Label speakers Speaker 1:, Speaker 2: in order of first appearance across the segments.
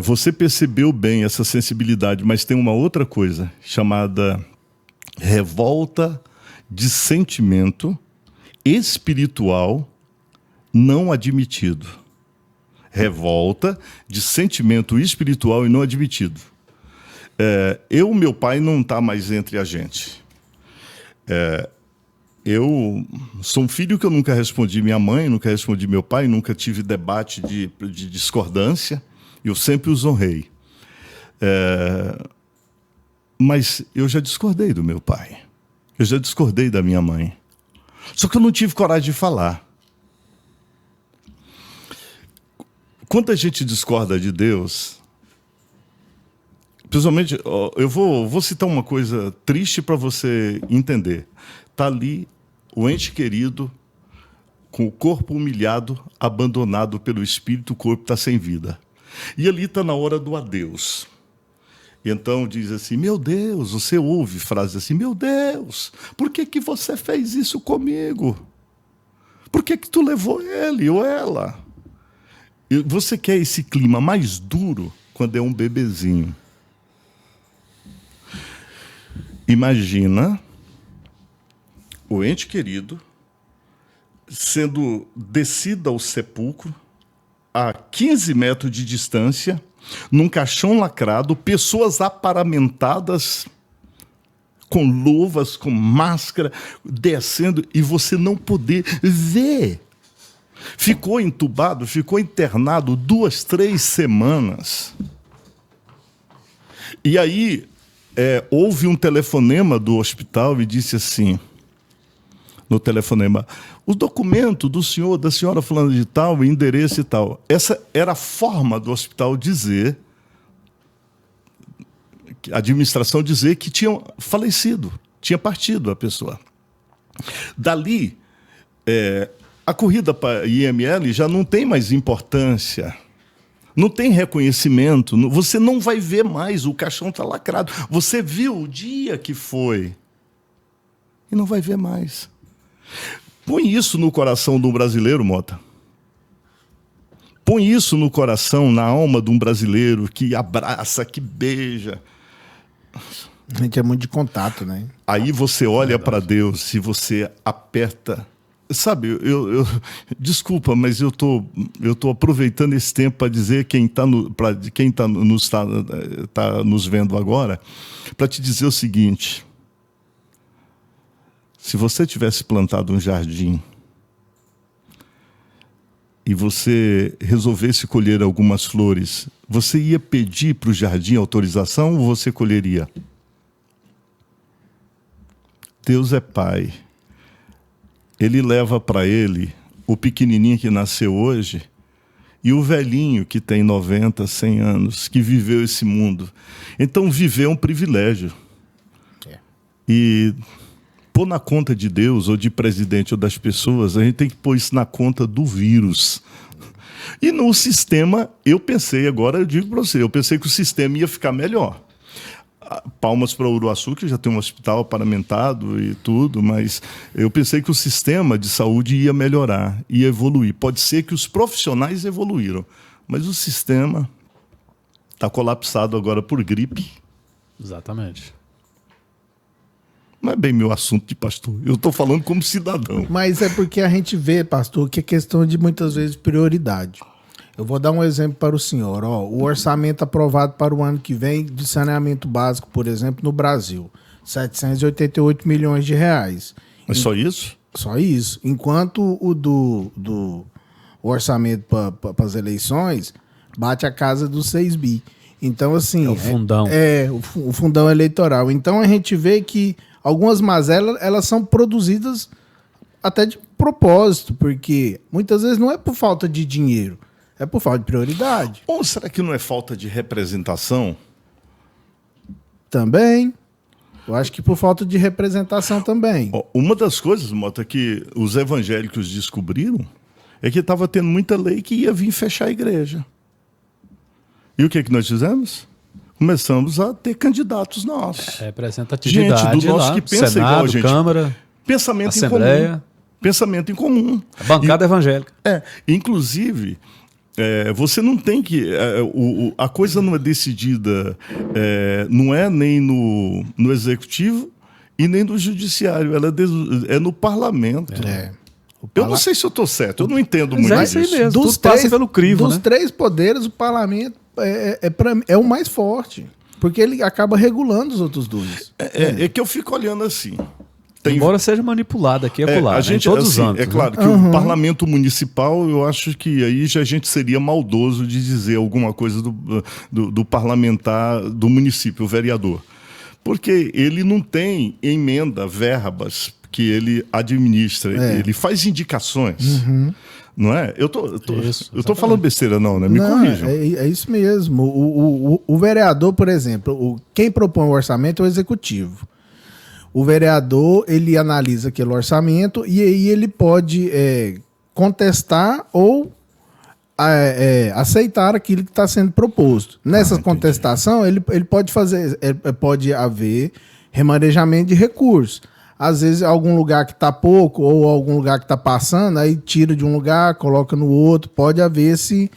Speaker 1: Você percebeu bem essa sensibilidade, mas tem uma outra coisa chamada revolta de sentimento espiritual não admitido. Revolta de sentimento espiritual e não admitido. Meu pai não está mais entre a gente. Eu sou um filho que eu nunca respondi minha mãe, nunca respondi meu pai, nunca tive debate de discordância. Eu sempre os honrei. Mas eu já discordei do meu pai. Eu já discordei da minha mãe. Só que eu não tive coragem de falar. Quando a gente discorda de Deus, principalmente, eu vou citar uma coisa triste para você entender. Está ali o ente querido, com o corpo humilhado, abandonado pelo espírito, o corpo está sem vida. E ali está na hora do adeus. E então diz assim, meu Deus, você ouve frases assim, meu Deus, por que você fez isso comigo? Por que tu levou ele ou ela? E você quer esse clima mais duro quando é um bebezinho. Imagina o ente querido sendo descido ao sepulcro a 15 metros de distância, num caixão lacrado, pessoas aparamentadas com luvas, com máscara, descendo, e você não poder ver. Ficou entubado, ficou internado 2, 3 semanas. E aí houve um telefonema do hospital e disse assim, no telefonema, o documento do senhor, da senhora fulana de tal, endereço e tal. Essa era a forma do hospital dizer, a administração dizer que tinha falecido, tinha partido a pessoa. Dali, a corrida para IML já não tem mais importância, não tem reconhecimento, você não vai ver mais, o caixão está lacrado. Você viu o dia que foi e não vai ver mais. Põe isso no coração de um brasileiro, Mota. Põe isso no coração, na alma de um brasileiro que abraça, que beija.
Speaker 2: A gente é muito de contato, né?
Speaker 1: Aí você olha para Deus e você aperta. Sabe, desculpa, mas eu tô aproveitando esse tempo para dizer para quem tá nos vendo agora, para te dizer o seguinte. Se você tivesse plantado um jardim e você resolvesse colher algumas flores, você ia pedir para o jardim autorização ou você colheria? Deus é Pai. Ele leva para ele o pequenininho que nasceu hoje e o velhinho que tem 90, 100 anos, que viveu esse mundo. Então, viver é um privilégio. E pôr na conta de Deus, ou de presidente, ou das pessoas, a gente tem que pôr isso na conta do vírus. E no sistema, eu digo para você, eu pensei que o sistema ia ficar melhor. Palmas para Uruaçu, que já tem um hospital paramentado e tudo, mas eu pensei que o sistema de saúde ia melhorar, ia evoluir. Pode ser que os profissionais evoluíram, mas o sistema está colapsado agora por gripe.
Speaker 3: Exatamente.
Speaker 1: Não é bem meu assunto de pastor. Eu estou falando como cidadão.
Speaker 2: Mas é porque a gente vê, pastor, que é questão de muitas vezes prioridade. Eu vou dar um exemplo para o senhor. O orçamento aprovado para o ano que vem de saneamento básico, por exemplo, no Brasil. 788 milhões de reais.
Speaker 1: Mas só isso?
Speaker 2: Só isso. Enquanto o orçamento para as eleições bate a casa dos 6 bi. Então, assim...
Speaker 3: É o fundão.
Speaker 2: O fundão eleitoral. Então, a gente vê que algumas mazelas, elas são produzidas até de propósito, porque muitas vezes não é por falta de dinheiro, é por falta de prioridade.
Speaker 1: Ou será que não é falta de representação?
Speaker 2: Também. Eu acho que por falta de representação também.
Speaker 1: Uma das coisas, Mota, que os evangélicos descobriram é que estava tendo muita lei que ia vir fechar a igreja. E o que nós fizemos? Começamos a ter candidatos nossos.
Speaker 3: Representatividade.
Speaker 1: Gente do nosso
Speaker 3: lá,
Speaker 1: que pensa
Speaker 3: Senado,
Speaker 1: igual a gente.
Speaker 3: Câmara,
Speaker 1: Pensamento
Speaker 3: Assembleia.
Speaker 1: em comum. Pensamento em comum.
Speaker 3: A bancada evangélica.
Speaker 1: Inclusive, você não tem que... a coisa não é decidida, não é nem no executivo e nem no judiciário, ela é no parlamento. Eu não sei se eu estou certo, eu não entendo muito
Speaker 3: é isso aí
Speaker 1: disso.
Speaker 3: mesmo, tudo passa pelo crivo,
Speaker 2: dos
Speaker 3: né?
Speaker 2: 3 poderes, o parlamento é o mais forte, porque ele acaba regulando os outros 2.
Speaker 1: É que eu fico olhando assim.
Speaker 3: Embora seja manipulado aqui e acolá,
Speaker 1: a gente,
Speaker 3: em todos os
Speaker 1: assim,
Speaker 3: âmbitos.
Speaker 1: é claro que o parlamento municipal, eu acho que aí já a gente seria maldoso de dizer alguma coisa do parlamentar do município, o vereador. Porque ele não tem emenda, verbas que ele administra, ele faz indicações. Não é? Eu tô falando besteira, não, né? Me corrijam.
Speaker 2: É isso mesmo. O vereador, por exemplo, quem propõe o orçamento é o executivo. O vereador, ele analisa aquele orçamento e aí ele pode contestar ou aceitar aquilo que está sendo proposto. Nessa contestação, ele pode haver remanejamento de recursos. Às vezes, algum lugar que está pouco ou algum lugar que está passando, aí tira de um lugar, coloca no outro. Pode haver esse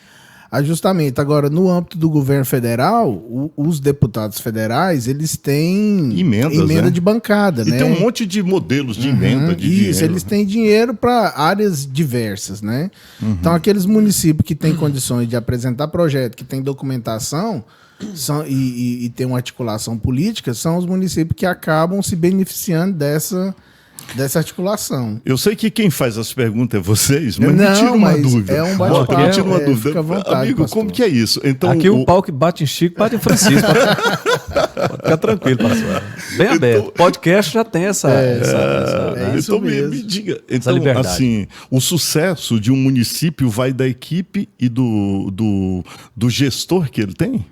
Speaker 2: ajustamento. Agora, no âmbito do governo federal, os deputados federais, eles têm emenda de bancada,
Speaker 1: e
Speaker 2: né?
Speaker 1: tem um monte de modelos de emenda de
Speaker 2: Isso,
Speaker 1: dinheiro.
Speaker 2: eles têm dinheiro para áreas diversas, né? Então, aqueles municípios que têm condições de apresentar projeto, que têm documentação e tem uma articulação política, são os municípios que acabam se beneficiando dessa articulação.
Speaker 1: Eu sei que quem faz as perguntas é vocês, mas
Speaker 2: Não,
Speaker 1: me tira uma
Speaker 2: mas
Speaker 1: dúvida.
Speaker 2: é um bate-papo,
Speaker 1: Me tira uma dúvida.
Speaker 2: fica à vontade,
Speaker 1: Amigo,
Speaker 2: pastor.
Speaker 1: como que é isso? Então,
Speaker 3: Aqui o pau que bate em Chico, bate em Francisco. Pode ficar tranquilo, pastor. Bem aberto. Podcast já tem essa
Speaker 2: isso
Speaker 1: então
Speaker 2: mesmo.
Speaker 1: me diga, então,
Speaker 3: liberdade.
Speaker 1: assim, o sucesso de um município vai da equipe e do gestor que ele tem?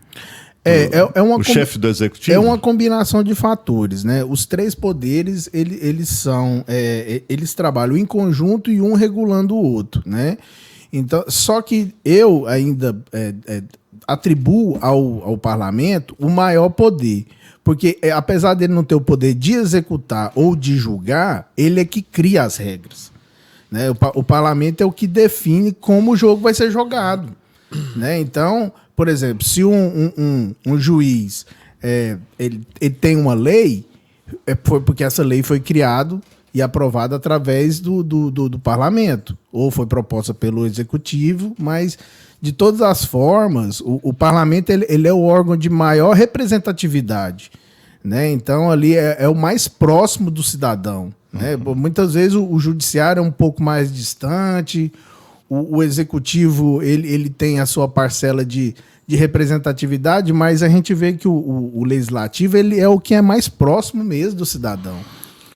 Speaker 1: O chefe do executivo?
Speaker 2: É uma combinação de fatores, né? Os 3 poderes, eles trabalham em conjunto e um regulando o outro, né? Então, só que eu ainda atribuo ao parlamento o maior poder, porque apesar dele não ter o poder de executar ou de julgar, ele é que cria as regras, né? O parlamento é o que define como o jogo vai ser jogado, né? Então, por exemplo, se um juiz ele tem uma lei, foi porque essa lei foi criada e aprovada através do parlamento, ou foi proposta pelo executivo, mas de todas as formas, o parlamento ele é o órgão de maior representatividade, né? Então ali é o mais próximo do cidadão, né? Muitas vezes o judiciário é um pouco mais distante, o executivo ele tem a sua parcela de representatividade, mas a gente vê que o legislativo ele é o que é mais próximo mesmo do cidadão.